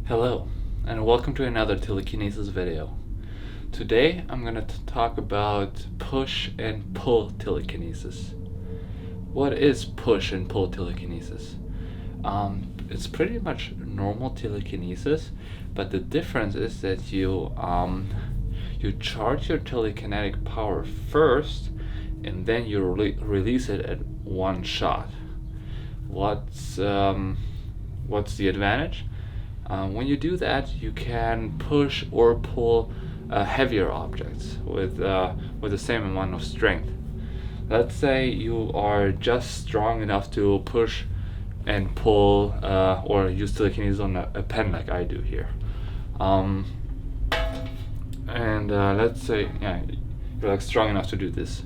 Hello, and welcome to another Telekinesis video. Today I'm going to talk about push and pull telekinesis. What is push and pull telekinesis? It's pretty much normal telekinesis, but the difference is that you charge your telekinetic power first, and then you release it at one shot. What's the advantage? When you do that, you can push or pull heavier objects with the same amount of strength. Let's say you are just strong enough to push and pull or use telekinesis on a pen like I do here. Let's say you're like strong enough to do this.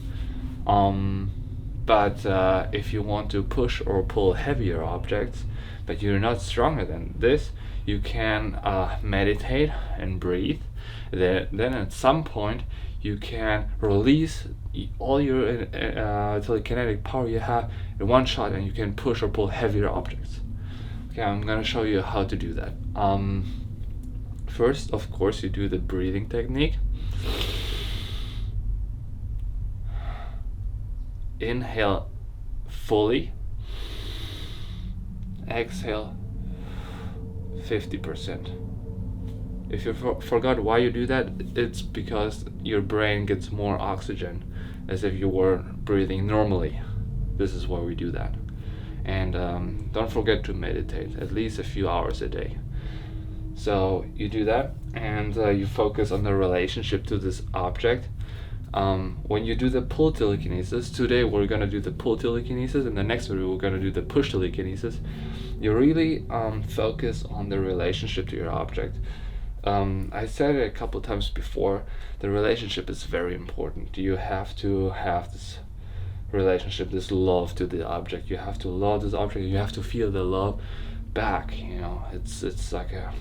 But if you want to push or pull heavier objects, but you're not stronger than this, you can meditate and breathe. Then at some point you can release all your telekinetic power you have in one shot, and you can push or pull heavier objects. Okay, I'm gonna show you how to do that. First, of course, you do the breathing technique. Inhale fully, exhale 50%. If you forgot why you do that, it's because your brain gets more oxygen as if you were breathing normally. This is why we do that. And don't forget to meditate at least a few hours a day. So you do that, and you focus on the relationship to this object. When you do the pull telekinesis, today we're going to do the pull telekinesis, and the next video we're going to do the push telekinesis. You really focus on the relationship to your object. I said it a couple times before, the relationship is very important. You have to have this relationship, this love to the object. You have to love this object, you have to feel the love back. It's like a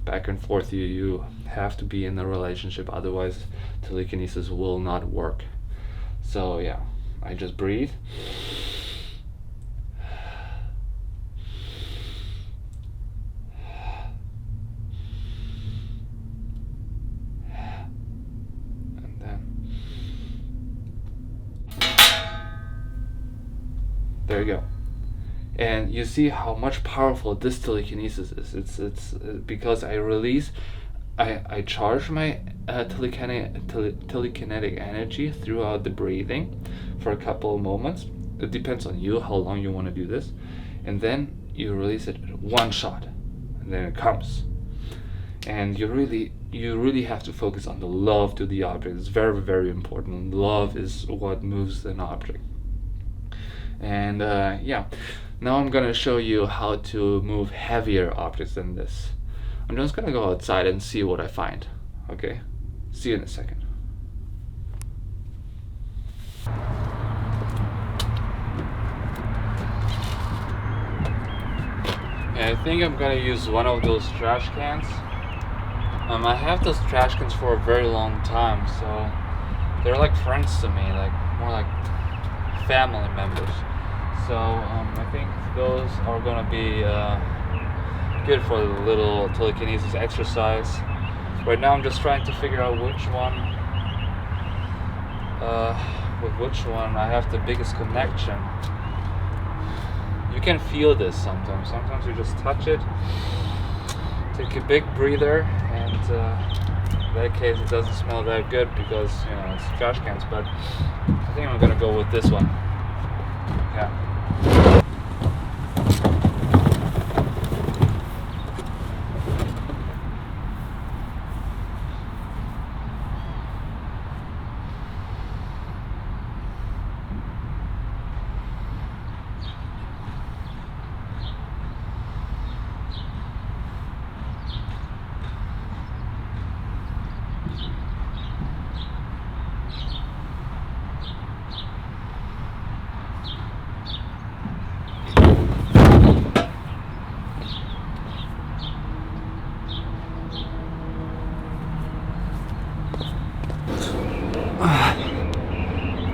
back and forth. You have to be in the relationship, otherwise telekinesis will not work. So yeah, I just breathe. And then there you go. And you see how much powerful this telekinesis is. It's because I release, I charge my telekinetic energy throughout the breathing for a couple of moments. It depends on you how long you want to do this, and then you release it at one shot, and then it comes. And you really have to focus on the love to the object. It's very, very important. Love is what moves an object. And now I'm gonna show you how to move heavier objects than this. I'm just gonna go outside and see what I find. Okay, see you in a second. I think I'm gonna use one of those trash cans. I have those trash cans for a very long time, so they're like friends to me, like more like family members. So I think those are gonna be good for the little telekinesis exercise. Right now I'm just trying to figure out with which one I have the biggest connection. You can feel this sometimes. Sometimes you just touch it, take a big breather, and in that case it doesn't smell that good because it's trash cans, but I think I'm gonna go with this one. Yeah.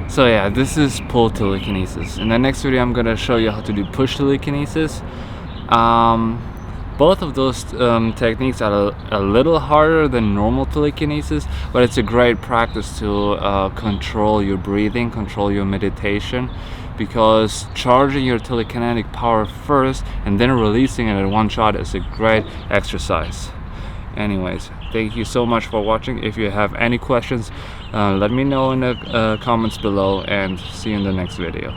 So yeah, this is pull telekinesis. In the next video I'm gonna show you how to do push telekinesis. Both of those techniques are a little harder than normal telekinesis, but it's a great practice to control your breathing, control your meditation, because charging your telekinetic power first and then releasing it in one shot is a great exercise. Anyways, thank you so much for watching. If you have any questions, let me know in the comments below, and see you in the next video.